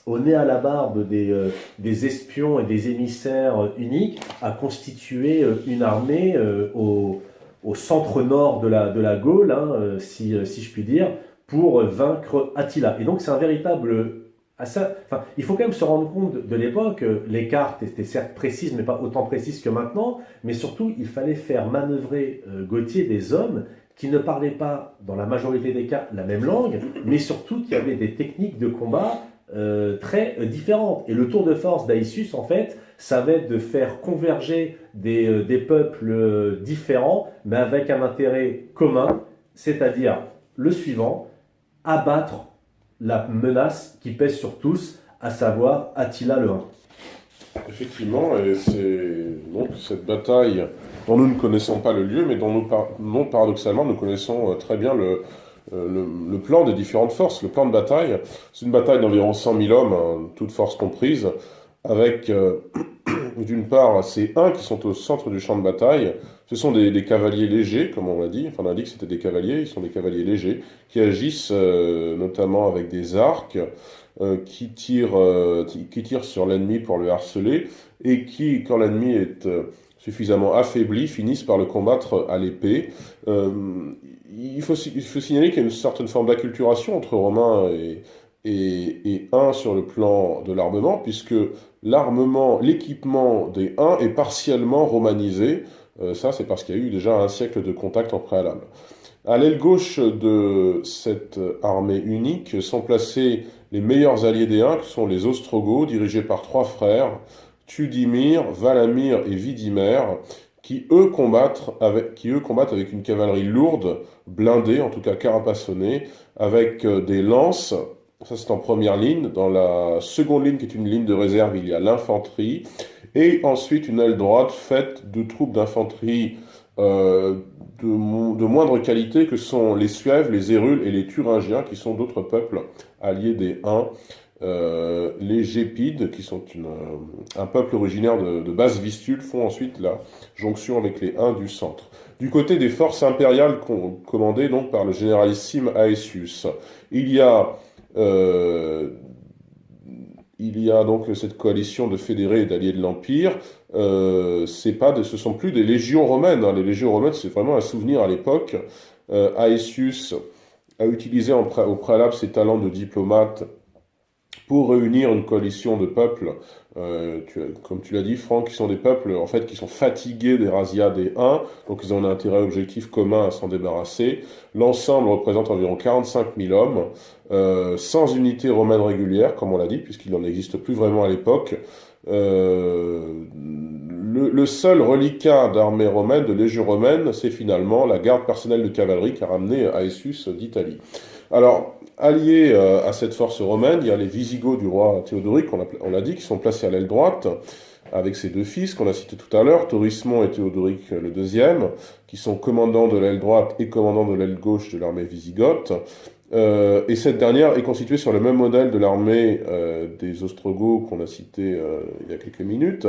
au nez à la barbe des espions et des émissaires uniques, à constituer une armée au centre-nord de la Gaule, hein, si je puis dire, pour vaincre Attila. Et donc c'est un véritable... il faut quand même se rendre compte de l'époque, les cartes étaient certes précises, mais pas autant précises que maintenant, mais surtout il fallait faire manœuvrer Gauthier des hommes qui ne parlaient pas, dans la majorité des cas, la même langue, mais surtout qui avaient des techniques de combat très différentes. Et le tour de force d'Aetius, en fait, ça va être de faire converger des peuples différents, mais avec un intérêt commun, c'est-à-dire le suivant: abattre la menace qui pèse sur tous, à savoir Attila le Hun. Effectivement, et c'est donc cette bataille dont nous ne connaissons pas le lieu, mais dont nous, paradoxalement, nous connaissons très bien le plan des différentes forces, le plan de bataille. C'est une bataille d'environ 100 000 hommes, hein, toutes forces comprises, avec d'une part ces Huns qui sont au centre du champ de bataille. Ce sont des cavaliers légers, comme on l'a dit. Enfin, on a dit que c'était des cavaliers. Ils sont des cavaliers légers qui agissent notamment avec des arcs, qui tirent sur l'ennemi pour le harceler, et qui, quand l'ennemi est suffisamment affaibli, finissent par le combattre à l'épée. Il faut signaler qu'il y a une certaine forme d'acculturation entre Romains et Huns sur le plan de l'armement, puisque l'équipement des Huns est partiellement romanisé. Ça, c'est parce qu'il y a eu déjà un siècle de contact en préalable. À l'aile gauche de cette armée unique sont placés les meilleurs alliés des Huns, qui sont les Ostrogoths, dirigés par 3 frères, Tudimir, Valamir et Vidimir, qui eux combattent avec une cavalerie lourde, blindée, en tout cas carapassonnée, avec des lances. Ça, c'est en première ligne. Dans la seconde ligne, qui est une ligne de réserve, il y a l'infanterie. Et ensuite, une aile droite faite de troupes d'infanterie de moindre qualité, que sont les Suèves, les Hérules et les Thuringiens, qui sont d'autres peuples alliés des Huns. Les Gépides, qui sont un peuple originaire de Basse-Vistule, font ensuite la jonction avec les Huns du centre. Du côté des forces impériales commandées donc par le généralissime Aetius, il y a il y a donc cette coalition de fédérés et d'alliés de l'Empire. Ce sont plus des légions romaines, hein. Les légions romaines, c'est vraiment un souvenir à l'époque. Aetius a utilisé au préalable ses talents de diplomate pour réunir une coalition de peuples, comme tu l'as dit, Franck, qui sont des peuples en fait qui sont fatigués des razzias des Huns, donc ils ont un intérêt objectif commun à s'en débarrasser. L'ensemble représente environ 45 000 hommes, sans unité romaine régulière, comme on l'a dit, puisqu'il n'en existe plus vraiment à l'époque. Le seul reliquat d'armée romaine, de légion romaine, c'est finalement la garde personnelle de cavalerie qu'a ramené Aetius d'Italie. Alors, alliés à cette force romaine, il y a les Visigoths du roi Théodoric, on l'a dit, qui sont placés à l'aile droite, avec ses deux fils qu'on a cités tout à l'heure, Thorismond et Théodoric le deuxième, qui sont commandants de l'aile droite et commandants de l'aile gauche de l'armée visigothe. Et cette dernière est constituée sur le même modèle de l'armée des Ostrogoths qu'on a cité il y a quelques minutes.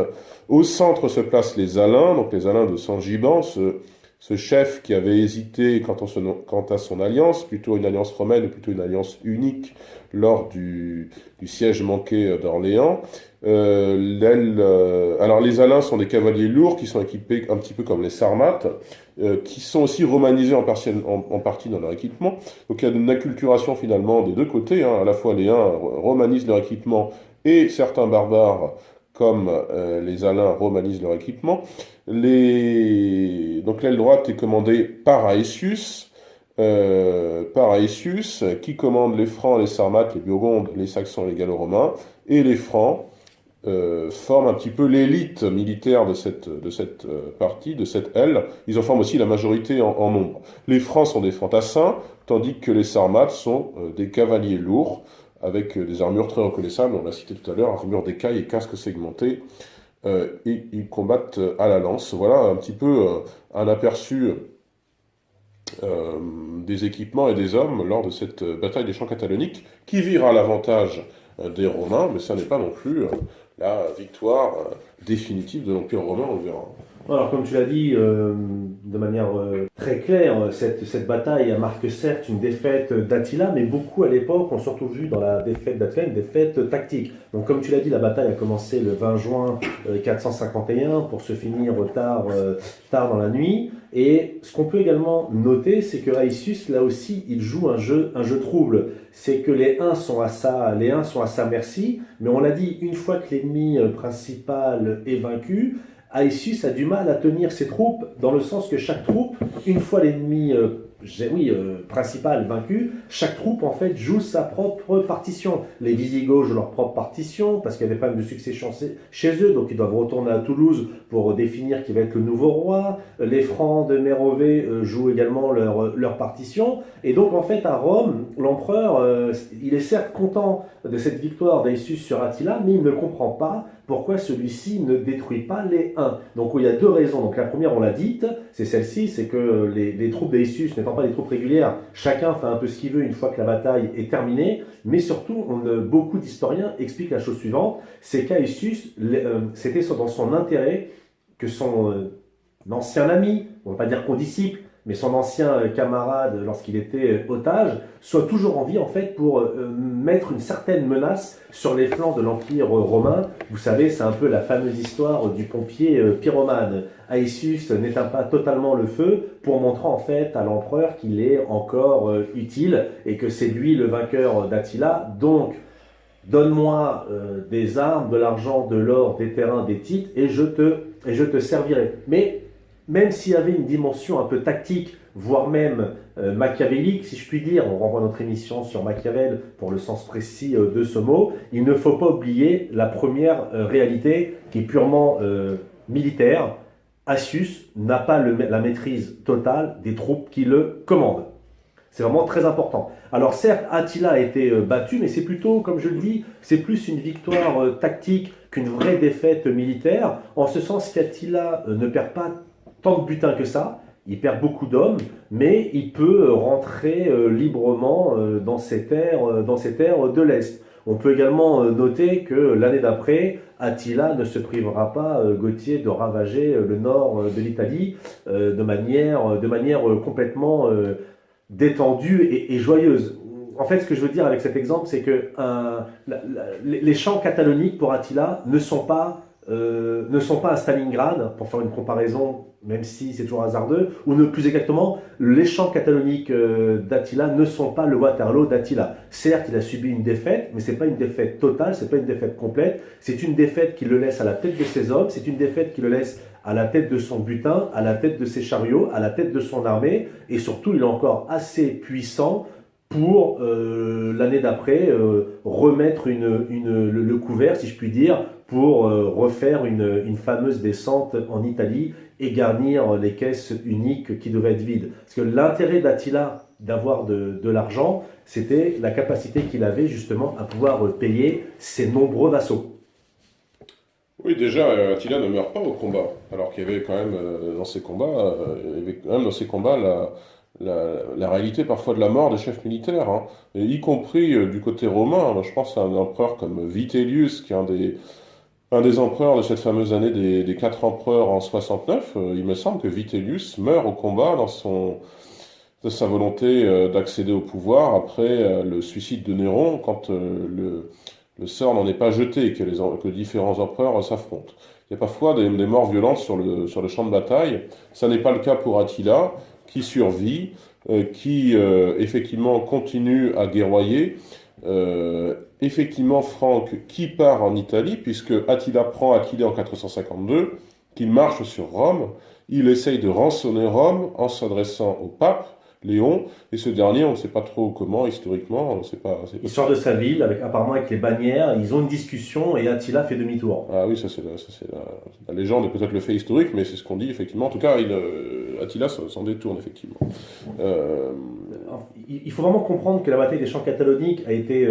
Au centre se placent les Alains, donc les Alains de Sangiban, ce chef qui avait hésité quant à son alliance, plutôt une alliance romaine ou plutôt une alliance unique lors du siège manqué d'Orléans. Alors les Alains sont des cavaliers lourds qui sont équipés un petit peu comme les Sarmates, qui sont aussi romanisés en partie dans leur équipement. Donc il y a une acculturation finalement des deux côtés, hein. À la fois les Huns romanisent leur équipement et certains barbares comme les Alains romanisent leur équipement. Donc l'aile droite est commandée par Aetius, qui commande les Francs, les Sarmates, les Burgondes, les Saxons et les Gallo-Romains, et les Francs forment un petit peu l'élite militaire de cette partie, de cette aile. Ils en forment aussi la majorité en nombre. Les Francs sont des fantassins, tandis que les Sarmates sont des cavaliers lourds, avec des armures très reconnaissables, on l'a cité tout à l'heure, armures d'écailles et casques segmentés, et ils combattent à la lance. Voilà un petit peu un aperçu des équipements et des hommes lors de cette bataille des champs cataloniques, qui vira à l'avantage des Romains, mais ça n'est pas non plus la victoire définitive de l'Empire romain, on verra. Alors, comme tu l'as dit de manière très claire, cette bataille marque certes une défaite d'Attila, mais beaucoup à l'époque ont surtout vu dans la défaite d'Attila une défaite tactique. Donc, comme tu l'as dit, la bataille a commencé le 20 juin 451 pour se finir tard dans la nuit. Et ce qu'on peut également noter, c'est que Aetius, là aussi, il joue un jeu trouble. C'est que les Huns sont à sa merci, mais on l'a dit, une fois que l'ennemi principal est vaincu, Aetius a du mal à tenir ses troupes, dans le sens que chaque troupe, une fois l'ennemi principal vaincu, chaque troupe en fait joue sa propre partition. Les Visigoths jouent leur propre partition parce qu'il y a des problèmes de succession chez eux, donc ils doivent retourner à Toulouse pour définir qui va être le nouveau roi. Les Francs de Mérové jouent également leur partition. Et donc en fait à Rome, l'empereur, il est certes content de cette victoire d'Aetius sur Attila, mais il ne comprend pas pourquoi celui-ci ne détruit pas les Huns. Donc il y a deux raisons. Donc la première, on l'a dite, c'est celle-ci, c'est que les troupes d'Aetius n'étant pas des troupes régulières, chacun fait un peu ce qu'il veut une fois que la bataille est terminée, mais surtout, beaucoup d'historiens expliquent la chose suivante, c'est qu'Aetius, c'était dans son intérêt que son ancien ami, on ne va pas dire condisciple, mais son ancien camarade, lorsqu'il était otage, soit toujours en vie en fait pour mettre une certaine menace sur les flancs de l'Empire romain. Vous savez, c'est un peu la fameuse histoire du pompier pyromane. Aetius n'éteint pas totalement le feu pour montrer en fait à l'empereur qu'il est encore utile et que c'est lui le vainqueur d'Attila. Donc, donne-moi des armes, de l'argent, de l'or, des terrains, des titres et je te servirai. Mais même s'il y avait une dimension un peu tactique, voire même machiavélique, si je puis dire, on renvoie notre émission sur Machiavel pour le sens précis de ce mot, il ne faut pas oublier la première réalité qui est purement militaire. Aetius n'a pas la maîtrise totale des troupes qui le commandent. C'est vraiment très important. Alors certes, Attila a été battu, mais c'est plutôt, comme je le dis, c'est plus une victoire tactique qu'une vraie défaite militaire, en ce sens qu'Attila ne perd pas tant de butin que ça, il perd beaucoup d'hommes, mais il peut rentrer librement dans ces terres de l'Est. On peut également noter que l'année d'après, Attila ne se privera pas, Gauthier, de ravager le nord de l'Italie de manière complètement détendue et joyeuse. en fait, ce que je veux dire avec cet exemple, c'est que les champs cataloniques pour Attila ne sont pas à Stalingrad, pour faire une comparaison, même si c'est toujours hasardeux, ou plus exactement, les champs cataloniques d'Attila ne sont pas le Waterloo d'Attila. Certes, il a subi une défaite, mais c'est pas une défaite totale, c'est pas une défaite complète, c'est une défaite qui le laisse à la tête de ses hommes, c'est une défaite qui le laisse à la tête de son butin, à la tête de ses chariots, à la tête de son armée, et surtout, il est encore assez puissant pour l'année d'après remettre le couvert, si je puis dire, pour refaire une fameuse descente en Italie et garnir les caisses uniques qui devaient être vides. Parce que l'intérêt d'Attila d'avoir de l'argent, c'était la capacité qu'il avait justement à pouvoir payer ses nombreux vassaux. Oui, déjà, Attila ne meurt pas au combat, alors qu'il y avait quand même dans ces combats, il y avait quand même dans ces combats la réalité parfois de la mort des chefs militaires, hein, et y compris du côté romain. Moi, je pense à un empereur comme Vitellius, qui est un des empereurs de cette fameuse année des 4 empereurs en 69. Il me semble que Vitellius meurt au combat de sa volonté d'accéder au pouvoir après le suicide de Néron, quand le sort n'en est pas jeté et que différents empereurs s'affrontent. Il y a parfois des morts violentes sur le champ de bataille. Ça n'est pas le cas pour Attila, qui survit, qui effectivement continue à guerroyer. Effectivement, Franck, qui part en Italie, puisque Attila prend Aquilée en 452, qu'il marche sur Rome, il essaye de rançonner Rome en s'adressant au pape, Léon, et ce dernier, on ne sait pas trop comment, historiquement, on ne sait pas. Il sort de sa ville, apparemment avec les bannières, ils ont une discussion et Attila fait demi-tour. Ah oui, ça c'est la légende, et peut-être le fait historique, mais c'est ce qu'on dit, effectivement. En tout cas, Attila s'en détourne, effectivement. Il faut vraiment comprendre que la bataille des champs cataloniques a été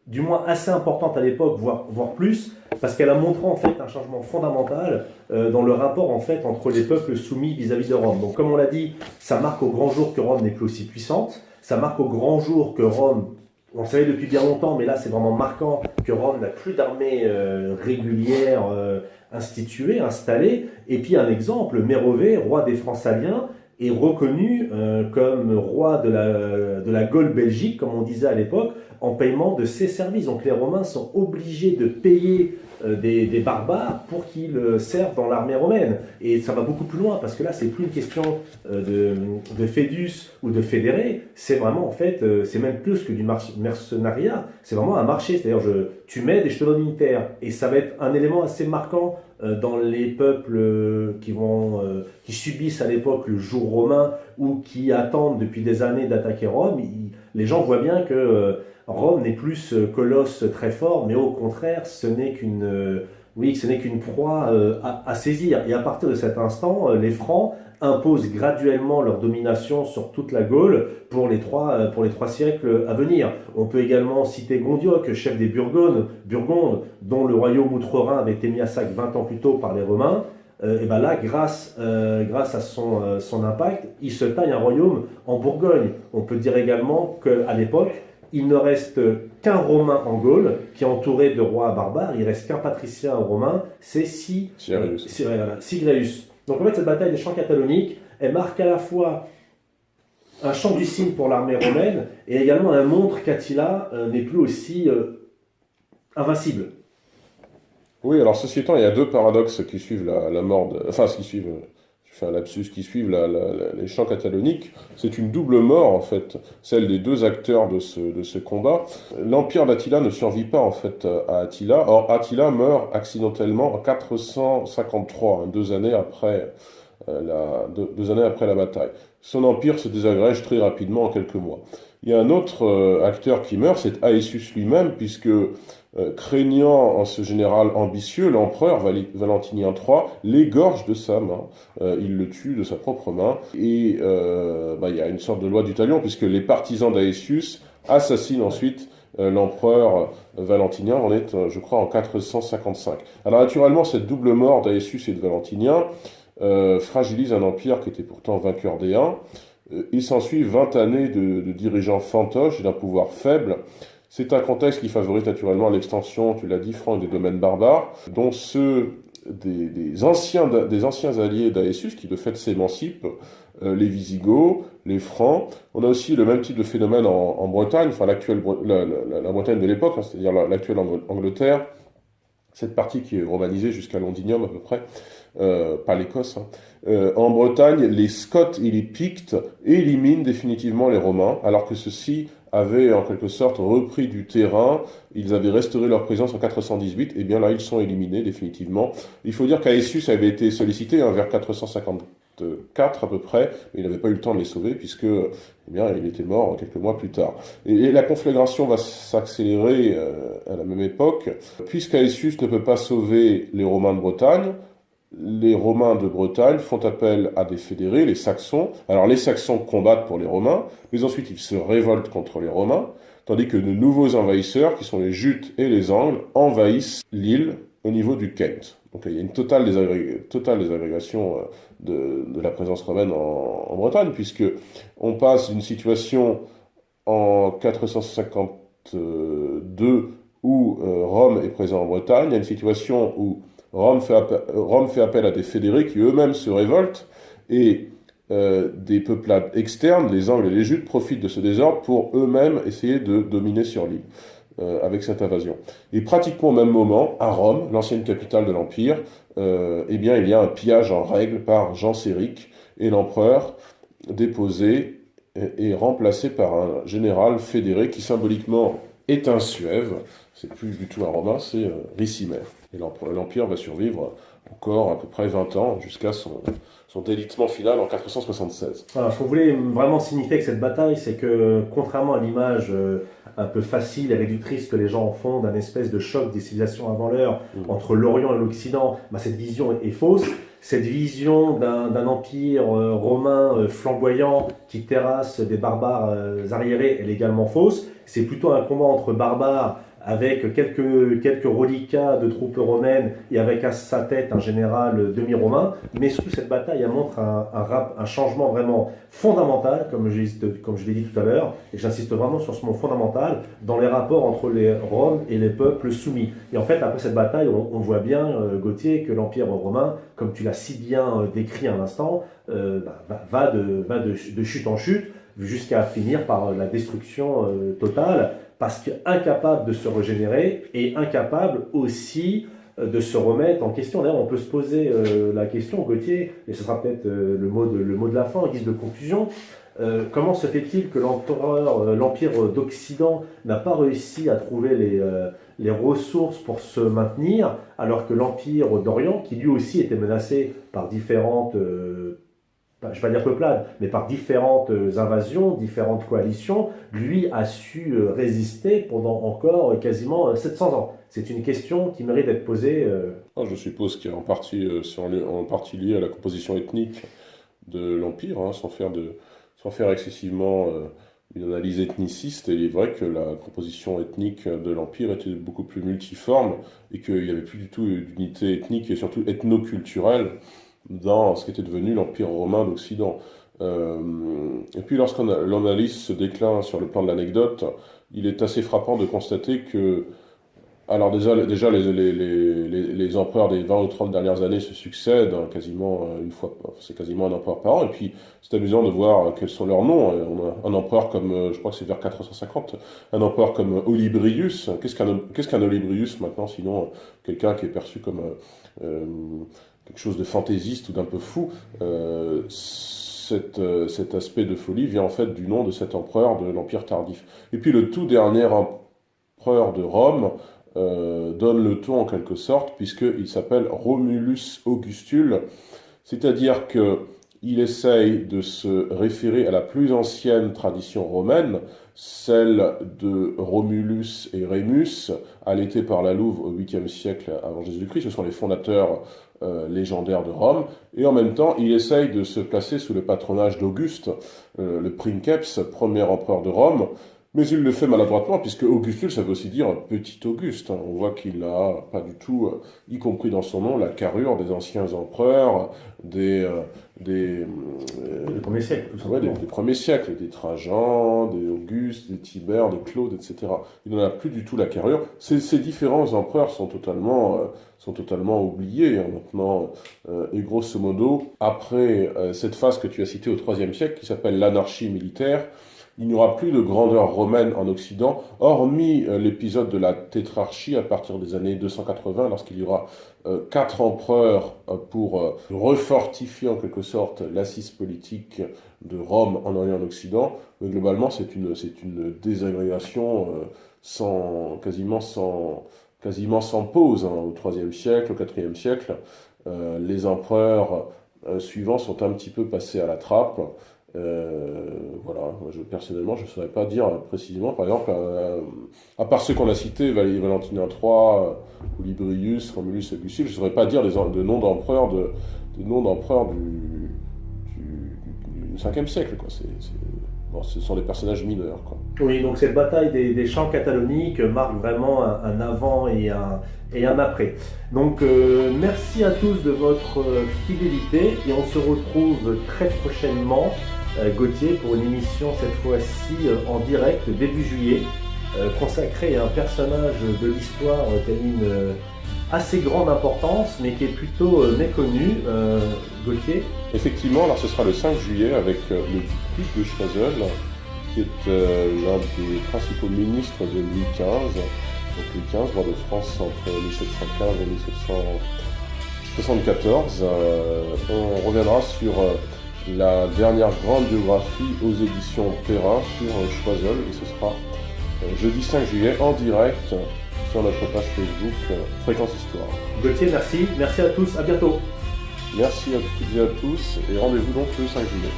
du moins assez importante à l'époque, voire plus, parce qu'elle a montré en fait un changement fondamental dans le rapport en fait entre les peuples soumis vis-à-vis de Rome. Donc comme on l'a dit, ça marque au grand jour que Rome n'est plus aussi puissante, ça marque au grand jour que Rome, on le savait depuis bien longtemps, mais là c'est vraiment marquant que Rome n'a plus d'armée régulière instituée, installée, et puis un exemple, Mérové, roi des Francs-Saliens, est reconnu comme roi de la Gaule belgique, comme on disait à l'époque, en paiement de ses services. Donc les Romains sont obligés de payer des barbares pour qu'ils servent dans l'armée romaine. Et ça va beaucoup plus loin, parce que là, c'est plus une question de fédus ou de fédérés, c'est vraiment, en fait, c'est même plus que du mercenariat, c'est vraiment un marché, c'est-à-dire tu m'aides et je te donne une terre. Et ça va être un élément assez marquant dans les peuples qui subissent à l'époque le joug romain ou qui attendent depuis des années d'attaquer Rome. Les gens voient bien que Rome n'est plus ce colosse très fort, mais au contraire, ce n'est qu'une proie à saisir. Et à partir de cet instant, les Francs imposent graduellement leur domination sur toute la Gaule pour les 3 siècles à venir. On peut également citer Gondioque, chef des Burgondes, dont le royaume outre-Rhin avait été mis à sac 20 ans plus tôt par les Romains. Et ben là, grâce à son impact, il se taille un royaume en Bourgogne. On peut dire également qu'à l'époque, il ne reste qu'un Romain en Gaule qui est entouré de rois barbares, il reste qu'un patricien romain, c'est Sigréus. Donc en fait, cette bataille des champs cataloniques, elle marque à la fois un chant du cygne pour l'armée romaine et également elle montre qu'Attila n'est plus aussi invincible. Oui, alors ceci étant, il y a 2 paradoxes qui suivent la mort je fais un lapsus, qui suivent les champs cataloniques. C'est une double mort, en fait, celle des 2 acteurs de ce combat. L'empire d'Attila ne survit pas, en fait, à Attila. Or, Attila meurt accidentellement en 453, 2 années après 2 années après la bataille. Son empire se désagrège très rapidement en quelques mois. Il y a un autre acteur qui meurt, c'est Aetius lui-même, puisque craignant en ce général ambitieux, l'empereur Valentinien III l'égorge de sa main. Il le tue de sa propre main. Et il y a une sorte de loi du talion, puisque les partisans d'Aetius assassinent ensuite l'empereur Valentinien. On est, je crois, en 455. Alors naturellement, cette double mort d'Aetius et de Valentinien fragilise un empire qui était pourtant vainqueur des Huns. Il s'ensuit 20 années de dirigeants fantoches et d'un pouvoir faible. C'est un contexte qui favorise naturellement l'extension, tu l'as dit, Franck, des domaines barbares, dont ceux des anciens alliés d'Aesius qui de fait s'émancipent, les Visigoths, les Francs. On a aussi le même type de phénomène en Bretagne, enfin la Bretagne de l'époque, hein, c'est-à-dire l'actuelle Angleterre, cette partie qui est romanisée jusqu'à Londinium à peu près, pas l'Écosse. Hein. En Bretagne, les Scots et les Pictes éliminent définitivement les Romains, alors que ceux-ci avaient en quelque sorte repris du terrain, ils avaient restauré leur présence en 418, et bien là ils sont éliminés définitivement. Il faut dire qu'Aesius avait été sollicité vers 454 à peu près, mais il n'avait pas eu le temps de les sauver puisque eh bien, il était mort quelques mois plus tard. Et la conflagration va s'accélérer à la même époque, puisqu'Aesius ne peut pas sauver les Romains de Bretagne. Les Romains de Bretagne font appel à des fédérés, les Saxons. Alors les Saxons combattent pour les Romains, mais ensuite ils se révoltent contre les Romains, tandis que de nouveaux envahisseurs, qui sont les Jutes et les Angles, envahissent l'île au niveau du Kent. Donc il y a une totale désagrégation de la présence romaine en Bretagne, puisque on passe d'une situation en 452 où Rome est présent en Bretagne à une situation où Rome fait appel à des fédérés qui eux-mêmes se révoltent et des peuplades externes, les Angles et les Jutes, profitent de ce désordre pour eux-mêmes essayer de dominer sur l'île avec cette invasion. Et pratiquement au même moment, à Rome, l'ancienne capitale de l'Empire, eh bien, il y a un pillage en règle par Jean Séric et l'empereur déposé et remplacé par un général fédéré qui symboliquement est un Suève. C'est plus du tout un Romain, c'est Ricimer. Et l'Empire va survivre encore à peu près 20 ans jusqu'à son délitement final en 476. Alors, ce qu'on voulait vraiment signifier avec cette bataille, c'est que contrairement à l'image un peu facile et réductrice que les gens en font d'un espèce de choc des civilisations avant l'heure entre l'Orient et l'Occident, bah, cette vision est fausse. Cette vision d'un empire romain flamboyant qui terrasse des barbares arriérés, elle est également fausse. C'est plutôt un combat entre barbares avec quelques reliquats de troupes romaines et avec à sa tête un général demi-romain. Mais surtout, cette bataille elle montre un changement vraiment fondamental, comme je l'ai dit tout à l'heure, et j'insiste vraiment sur ce mot fondamental, dans les rapports entre les Roms et les peuples soumis. Et en fait, après cette bataille, on voit bien, Gauthier, que l'Empire romain, comme tu l'as si bien décrit à l'instant, va de chute en chute, jusqu'à finir par la destruction totale, parce qu'incapable de se régénérer et incapable aussi de se remettre en question. D'ailleurs, on peut se poser la question, Gauthier, et ce sera peut-être le mot de la fin en guise de conclusion. Comment se fait-il que l'Empire d'Occident n'a pas réussi à trouver les ressources pour se maintenir, alors que l'Empire d'Orient, qui lui aussi était menacé par différentes je ne vais pas dire peuplade, mais par différentes invasions, différentes coalitions, lui a su résister pendant encore quasiment 700 ans. C'est une question qui mérite d'être posée. Je suppose qu'il y a en partie lié à la composition ethnique de l'Empire, hein, sans faire excessivement une analyse ethniciste. Et il est vrai que la composition ethnique de l'Empire était beaucoup plus multiforme et qu'il n'y avait plus du tout d'unité ethnique et surtout ethno-culturelle dans ce qui était devenu l'Empire romain d'Occident. Et puis lorsqu'on analyse ce déclin sur le plan de l'anecdote, il est assez frappant de constater que, alors déjà les empereurs des 20 ou 30 dernières années se succèdent, hein, quasiment une fois, c'est quasiment un empereur par an, et puis c'est amusant de voir quels sont leurs noms. On a un empereur comme, je crois que c'est vers 450, un empereur comme Olybrius. Qu'est-ce qu'un Olybrius maintenant, sinon quelqu'un qui est perçu comme quelque chose de fantaisiste ou d'un peu fou. Cet aspect de folie vient en fait du nom de cet empereur de l'Empire tardif. Et puis le tout dernier empereur de Rome donne le ton en quelque sorte, puisqu'il s'appelle Romulus Augustule, c'est-à-dire qu'il essaye de se référer à la plus ancienne tradition romaine, celle de Romulus et Rémus, allaité par la Louve au 8e siècle avant Jésus-Christ. Ce sont les fondateurs légendaires de Rome, et en même temps, il essaye de se placer sous le patronage d'Auguste, le princeps, premier empereur de Rome, Mais il le fait maladroitement, puisque Augustule, ça veut aussi dire petit Auguste, hein. On voit qu'il n'a pas du tout, y compris dans son nom, la carrure des anciens empereurs, des, Le premier siècle, tout ouais, simplement. des premiers siècles, des Trajan, des Auguste, des Tibère, des Claude, etc. Il n'en a plus du tout la carrure. Ces différents empereurs sont totalement oubliés, hein, maintenant. Et grosso modo, après cette phase que tu as citée au IIIe siècle, qui s'appelle l'anarchie militaire, il n'y aura plus de grandeur romaine en Occident, hormis l'épisode de la tétrarchie à partir des années 280, lorsqu'il y aura 4 empereurs pour refortifier en quelque sorte l'assise politique de Rome en Orient et en Occident. Mais globalement, c'est une désagrégation quasiment sans pause, hein. Au IIIe siècle, au IVe siècle, les empereurs suivants sont un petit peu passés à la trappe. Voilà, personnellement, je ne saurais pas dire précisément, par exemple, à part ceux qu'on a cités, Valentin III, Olybrius, Romulus, Augustule, je ne saurais pas dire de noms d'empereurs du 5e siècle, quoi. Bon, ce sont des personnages mineurs, quoi. Oui, donc cette bataille des champs cataloniques marque vraiment un avant et un après. Donc merci à tous de votre fidélité et on se retrouve très prochainement, Gauthier, pour une émission cette fois-ci en direct début juillet, consacrée à un personnage de l'histoire qui a une assez grande importance mais qui est plutôt méconnu, Gauthier. Effectivement, alors ce sera le 5 juillet avec le duc de Choiseul, qui est l'un des principaux ministres de Louis XV, donc Louis XV, roi de France entre 1715 et 1774. On reviendra sur la dernière grande biographie aux éditions Perrin sur Choiseul, et ce sera jeudi 5 juillet en direct sur notre page Facebook Fréquence Histoire. Gauthier, merci à tous, à bientôt. Merci à toutes et à tous, et rendez-vous donc le 5 juillet.